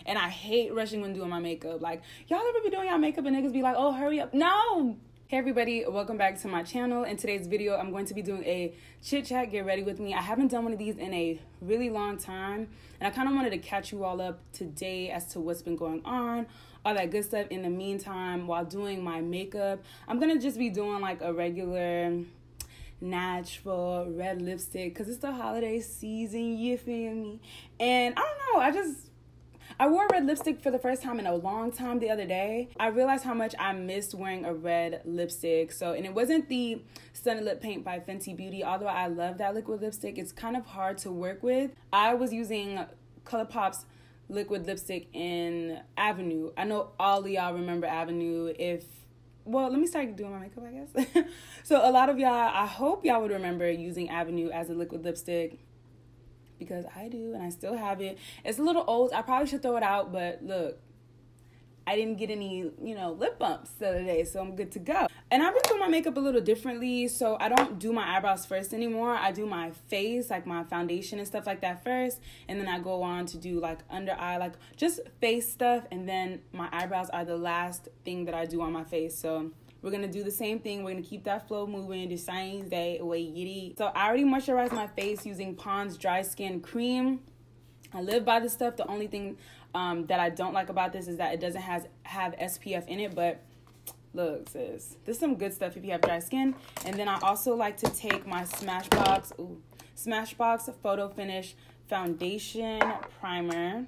And I hate rushing when doing my makeup. Like, y'all ever be doing y'all makeup and niggas be like, oh, hurry up. No. Hey everybody, welcome back to my channel. In today's video, I'm going to be doing a chit chat, get ready with me. I haven't done one of these in a really long time, and I kind of wanted to catch you all up today as to what's been going on, all that good stuff. In the meantime, while doing my makeup, I'm going to just be doing like a regular natural red lipstick because it's the holiday season, you feel me? And I don't know, I wore red lipstick for the first time in a long time the other day. I realized how much I missed wearing a red lipstick. And it wasn't the Stunning Lip Paint by Fenty Beauty. Although I love that liquid lipstick, it's kind of hard to work with. I was using ColourPop's liquid lipstick in Avenue. I know all of y'all remember Avenue. Well, let me start doing my makeup, I guess. So a lot of y'all, I hope y'all would remember using Avenue as a liquid lipstick, because I do, and I still have it. It's a little old. I probably should throw it out, but look, I didn't get any, lip bumps the other day, so I'm good to go. And I've been doing my makeup a little differently, so I don't do my eyebrows first anymore. I do my face, like my foundation and stuff like that first, and then I go on to do like under eye, like just face stuff, and then my eyebrows are the last thing that I do on my face. So we're going to do the same thing. We're going to keep that flow moving. The same day away yitty. So I already moisturized my face using Pond's Dry Skin Cream. I live by this stuff. The only thing that I don't like about this is that it doesn't have SPF in it. But look, sis, this is some good stuff if you have dry skin. And then I also like to take my Smashbox Photo Finish Foundation Primer.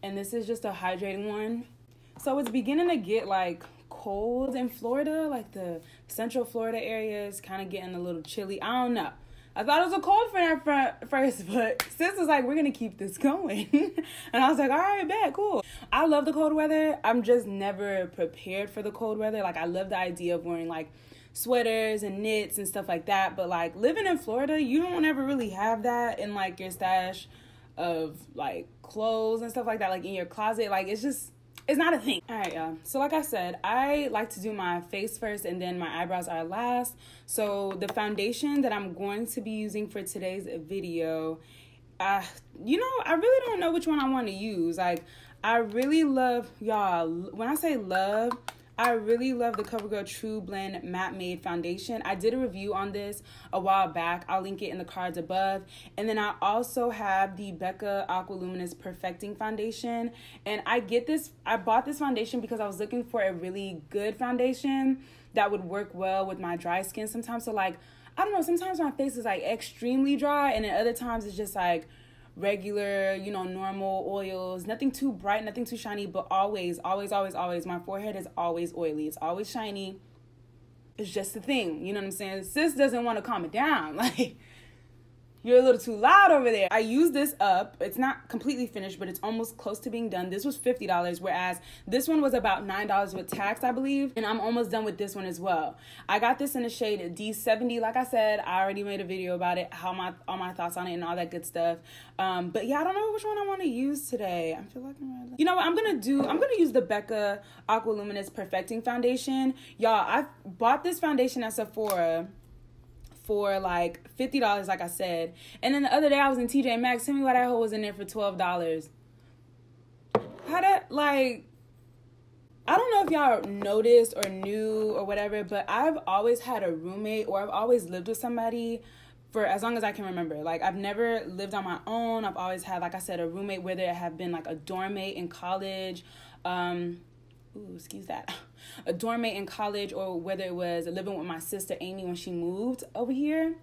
And this is just a hydrating one. So it's beginning to get like cold in Florida, like the central Florida area is kind of getting a little chilly. I don't know. I thought it was a cold front at first, but sis was like, we're going to keep this going. And I was like, all right, bet, cool. I love the cold weather. I'm just never prepared for the cold weather. Like, I love the idea of wearing like sweaters and knits and stuff like that. But like living in Florida, you don't ever really have that in like your stash of like clothes and stuff like that, like in your closet. Like, it's not a thing. All right, y'all. So like I said, I like to do my face first and then my eyebrows are last. So the foundation that I'm going to be using for today's video, I really don't know which one I want to use. Like, I really love, y'all, when I say love, I really love the CoverGirl True Blend Matte Made Foundation. I did a review on this a while back. I'll link it in the cards above. And then I also have the Becca Aqua Luminous Perfecting Foundation. And I bought this foundation because I was looking for a really good foundation that would work well with my dry skin sometimes. So like, I don't know, sometimes my face is like extremely dry, and then other times it's just like regular, normal oils, nothing too bright, nothing too shiny, but always, my forehead is always oily. It's always shiny. It's just a thing. You know what I'm saying? Sis doesn't want to calm it down. Like, you're a little too loud over there. I used this up. It's not completely finished, but it's almost close to being done. This was $50, whereas this one was about $9 with tax, I believe. And I'm almost done with this one as well. I got this in the shade D70. Like I said, I already made a video about it, all my thoughts on it and all that good stuff. But yeah, I don't know which one I want to use today. I feel like you know what I'm gonna use the Becca Aqua Luminous Perfecting Foundation. Y'all, I bought this foundation at Sephora for like $50, like I said. And then the other day I was in TJ Maxx. Tell me why that hoe was in there for $12. I don't know if y'all noticed or knew or whatever, but I've always had a roommate, or I've always lived with somebody for as long as I can remember. Like, I've never lived on my own. I've always had, like I said, a roommate, whether it have been like a dorm mate in college, a dorm mate in college, or whether it was living with my sister Amy when she moved over here.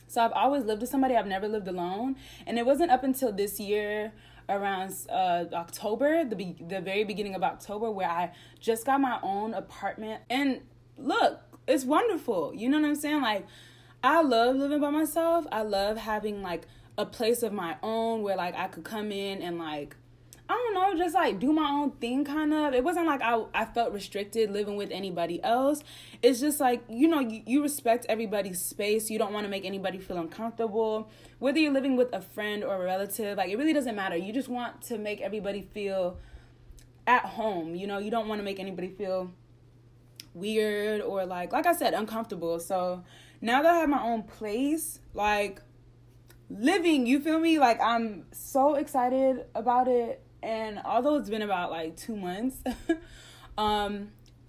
So I've always lived with somebody. I've never lived alone. And it wasn't up until this year, around October, the very beginning of October, where I just got my own apartment. And look, it's wonderful. You know what I'm saying? Like, I love living by myself. I love having like a place of my own where like I could come in and like, I don't know, just like do my own thing kind of. It wasn't like I felt restricted living with anybody else. It's just like, you respect everybody's space. You don't want to make anybody feel uncomfortable. Whether you're living with a friend or a relative, like, it really doesn't matter. You just want to make everybody feel at home. You don't want to make anybody feel weird or like I said, uncomfortable. So now that I have my own place, like, living, you feel me? Like, I'm so excited about it. And although it's been about like 2 months,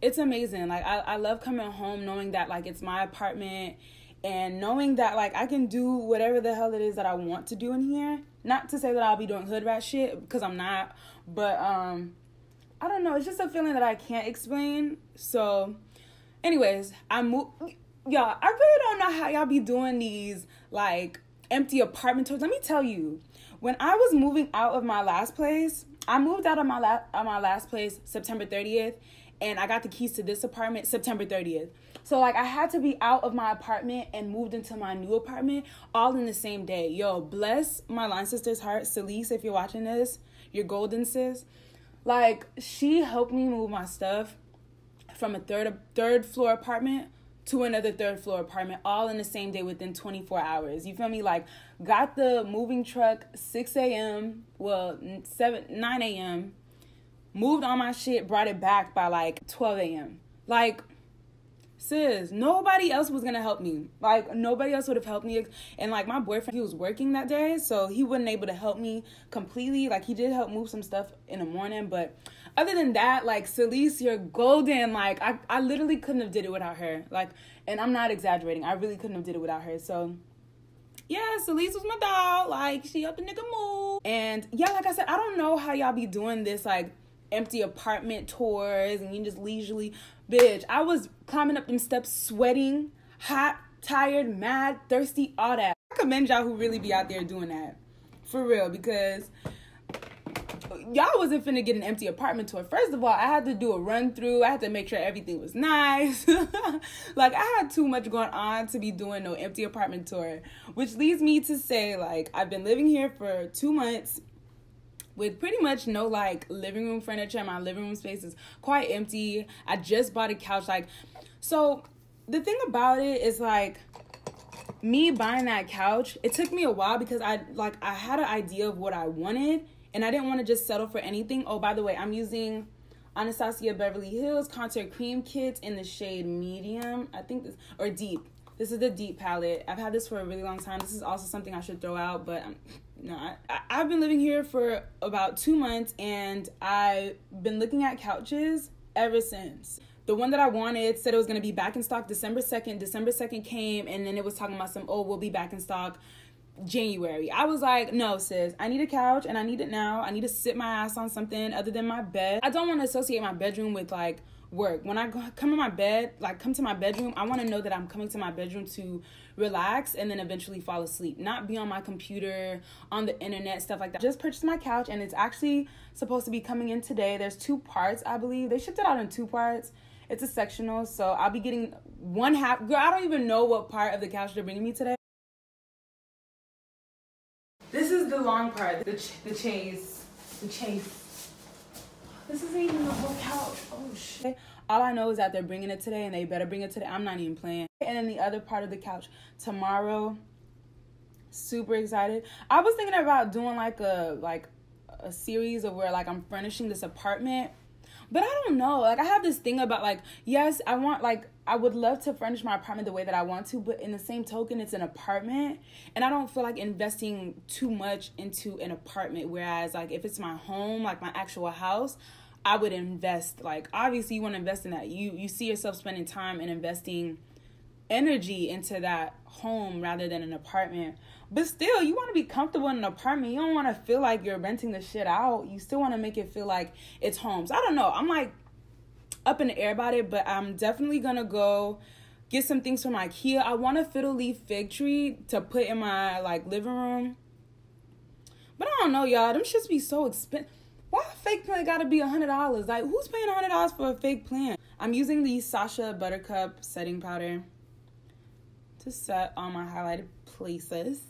it's amazing. Like, I love coming home knowing that like it's my apartment, and knowing that like I can do whatever the hell it is that I want to do in here. Not to say that I'll be doing hood rat shit, because I'm not, but I don't know, it's just a feeling that I can't explain. So anyways, y'all, I really don't know how y'all be doing these like empty apartment tours. Let me tell you, when I was moving out of my last place, I moved out of my last place September 30th, and I got the keys to this apartment September 30th. So like I had to be out of my apartment and moved into my new apartment all in the same day. Yo, bless my line sister's heart, Celise, if you're watching this, you're golden, sis. Like, she helped me move my stuff from a third floor apartment to another third floor apartment all in the same day within 24 hours. You feel me? Like, got the moving truck 6 a.m., well, 9 a.m., moved all my shit, brought it back by like 12 a.m. Like, sis, nobody else was gonna help me. Like, nobody else would have helped me. And like, my boyfriend, he was working that day, so he wasn't able to help me completely. Like, he did help move some stuff in the morning, but other than that, like, Celise, you're golden. Like, I literally couldn't have did it without her. Like, and I'm not exaggerating, I really couldn't have did it without her. So yeah, Celise was my dog. Like, she helped the nigga move. And yeah, like I said, I don't know how y'all be doing this like empty apartment tours and you just leisurely. Bitch, I was climbing up them steps sweating, hot, tired, mad, thirsty, all that. I commend y'all who really be out there doing that. For real, because y'all wasn't finna get an empty apartment tour. First of all, I had to do a run through. I had to make sure everything was nice. Like, I had too much going on to be doing no empty apartment tour. Which leads me to say, like, I've been living here for 2 months with pretty much no like living room furniture. My living room space is quite empty. I just bought a couch. Like, so the thing about it is, like, me buying that couch, it took me a while because I had an idea of what I wanted, and I didn't want to just settle for anything. Oh, by the way, I'm using Anastasia Beverly Hills Contour Cream Kit in the shade medium, I think this, or deep. This is the deep palette. I've had this for a really long time. This is also something I should throw out, but I've been living here for about 2 months, and I've been looking at couches ever since. The one that I wanted said it was going to be back in stock December 2nd. December 2nd came, and then it was talking about we'll be back in stock January. I was like, no, sis, I need a couch, and I need it now. I need to sit my ass on something other than my bed. I don't want to associate my bedroom with, like, work. When I come to my bedroom, I want to know that I'm coming to my bedroom to relax and then eventually fall asleep, not be on my computer, on the internet, stuff like that. Just purchased my couch, and it's actually supposed to be coming in today. There's 2 parts, I believe. They shipped it out in 2 parts. It's a sectional, so I'll be getting 1/2. Girl, I don't even know what part of the couch they're bringing me today. This is the long part, the chase. This isn't even the whole couch. Oh, shit. All I know is that they're bringing it today, and they better bring it today. I'm not even playing. And then the other part of the couch tomorrow. Super excited. I was thinking about doing like a series of where like I'm furnishing this apartment. But I don't know. Like, I have this thing about, like, yes, I would love to furnish my apartment the way that I want to, but in the same token, it's an apartment, and I don't feel like investing too much into an apartment, whereas, like, if it's my home, like my actual house, I would invest. Like, obviously, you want to invest in that. You see yourself spending time and investing energy into that home rather than an apartment. But still, you want to be comfortable in an apartment. You don't want to feel like you're renting the shit out. You still want to make it feel like it's home. So I don't know. I'm like up in the air about it, but I'm definitely going to go get some things from IKEA. I want a fiddle leaf fig tree to put in my like living room. But I don't know, y'all. Them shits be so expensive. Why a fake plant got to be $100? Like, who's paying $100 for a fake plant? I'm using the Sasha Buttercup setting powder to set all my highlighted places.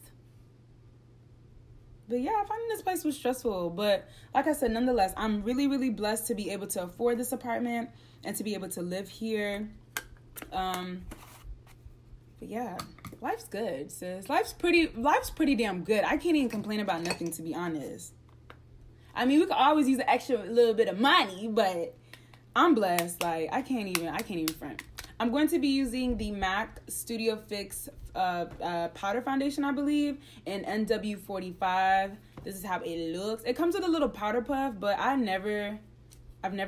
But yeah, finding this place was stressful. But like I said, nonetheless, I'm really, really blessed to be able to afford this apartment and to be able to live here. But yeah, life's good, sis. Life's pretty damn good. I can't even complain about nothing, to be honest. I mean, we could always use an extra little bit of money, but I'm blessed. Like, I can't even front. I'm going to be using the MAC Studio Fix powder foundation, I believe, in NW45. This is how it looks. It comes with a little powder puff, but I've never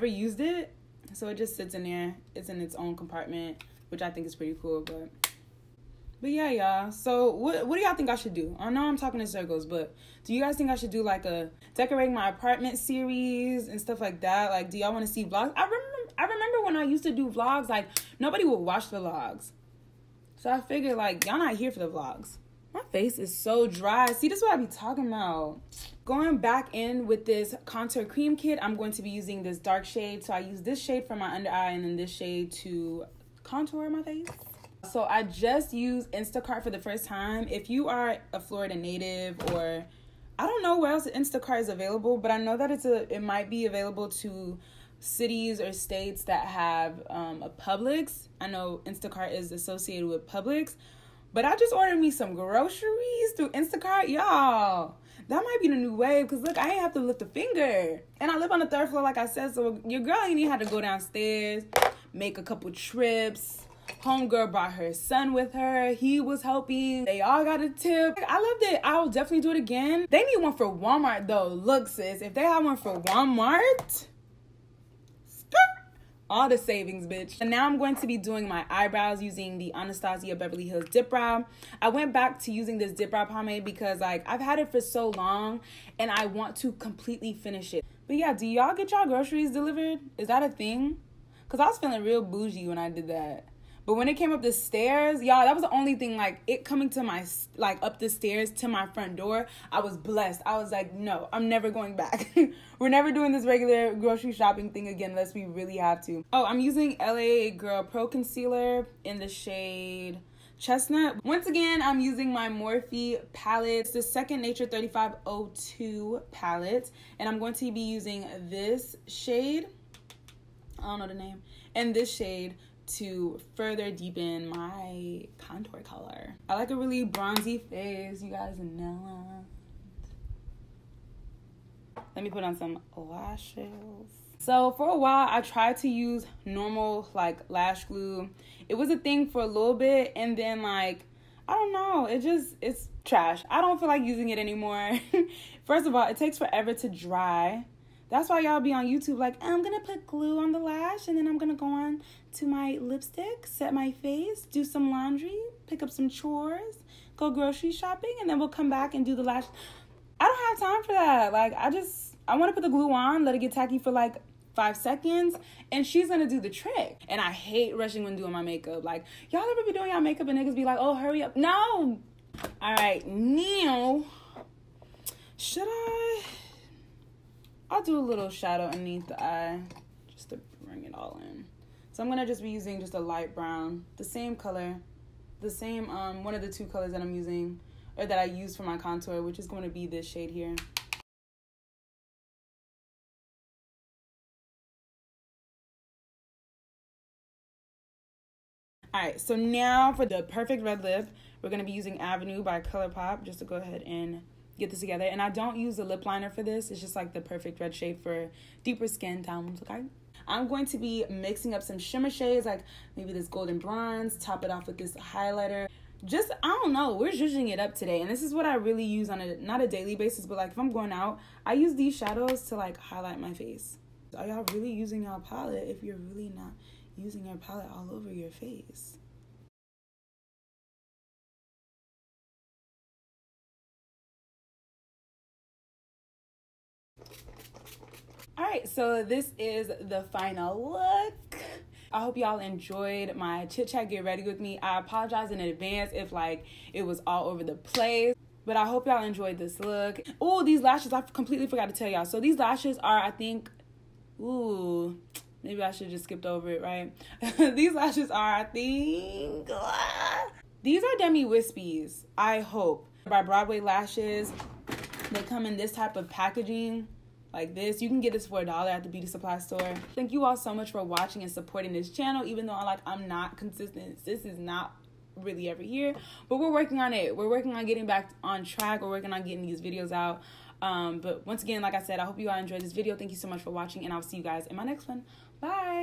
used it, so it just sits in there. It's in its own compartment, which I think is pretty cool. But yeah, y'all. So what do y'all think I should do? I know I'm talking in circles, but do you guys think I should do like a decorating my apartment series and stuff like that? Like, do y'all want to see vlogs? I remember when I used to do vlogs, like nobody would watch the vlogs. So I figured like y'all not here for the vlogs. My face is so dry. See, this is what I be talking about. Going back in with this contour cream kit, I'm going to be using this dark shade. So I use this shade for my under eye and then this shade to contour my face. So I just used Instacart for the first time. If you are a Florida native, or I don't know where else Instacart is available, but I know that it might be available to cities or states that have a Publix. I know Instacart is associated with Publix, but I just ordered me some groceries through Instacart. Y'all, that might be the new wave, because look, I ain't have to lift a finger. And I live on the 3rd floor, like I said, so your girl ain't even had to go downstairs, make a couple trips. Homegirl brought her son with her. He was helping. They all got a tip. I loved it. I'll definitely do it again. They need one for Walmart, though. Look, sis, if they have one for Walmart, all the savings, bitch. And now I'm going to be doing my eyebrows using the Anastasia Beverly Hills Dip Brow. I went back to using this Dip Brow pomade because, like, I've had it for so long and I want to completely finish it. But yeah, do y'all get y'all groceries delivered? Is that a thing? Because I was feeling real bougie when I did that. But when it came up the stairs, y'all, that was the only thing, like, it coming to my, like, up the stairs to my front door, I was blessed. I was like, no, I'm never going back. We're never doing this regular grocery shopping thing again unless we really have to. Oh, I'm using LA Girl Pro Concealer in the shade Chestnut. Once again, I'm using my Morphe palette. It's the Second Nature 3502 palette. And I'm going to be using this shade. I don't know the name. And this shade to further deepen my contour color. I like a really bronzy face, you guys know. Let me put on some lashes. So for a while, I tried to use normal like lash glue. It was a thing for a little bit, and then like, I don't know, it's trash. I don't feel like using it anymore. First of all, it takes forever to dry. That's why y'all be on YouTube like, I'm going to put glue on the lash and then I'm going to go on to my lipstick, set my face, do some laundry, pick up some chores, go grocery shopping, and then we'll come back and do the lash. I don't have time for that. Like, I want to put the glue on, let it get tacky for like 5 seconds, and she's going to do the trick. And I hate rushing when doing my makeup. Like, y'all ever be doing y'all makeup and niggas be like, oh, hurry up. No. All right, now, should I'll do a little shadow underneath the eye just to bring it all in. So I'm going to just be using just a light brown, the same color, the same, one of the 2 colors that I'm using, or that I use for my contour, which is going to be this shade here. All right, so now for the perfect red lip, we're going to be using Avenue by ColourPop just to go ahead and get this together. And I don't use a lip liner for this. It's just like the perfect red shade for deeper skin tones, okay? I'm going to be mixing up some shimmer shades, like maybe this golden bronze, top it off with this highlighter. Just, I don't know, we're zhuzhing it up today. And this is what I really use on a, not a daily basis, but like if I'm going out, I use these shadows to like highlight my face. Are y'all really using your palette if you're really not using your palette all over your face? All right, so this is the final look. I hope y'all enjoyed my chit chat get ready with me. I apologize in advance if like it was all over the place, but I hope y'all enjoyed this look. Oh, these lashes, I completely forgot to tell y'all. So these lashes are, I think, ooh, maybe I should just skipped over it, right? These lashes are, I think, these are Demi Wispies, I hope, by Broadway Lashes. They come in this type of packaging. Like this. You can get this for $1 at the beauty supply store. Thank you all so much for watching and supporting this channel, even though I'm not consistent. This is not really every year, but we're working on it. We're working on getting back on track. We're working on getting these videos out. But once again, like I said, I hope you all enjoyed this video. Thank you so much for watching, and I'll see you guys in my next one. Bye.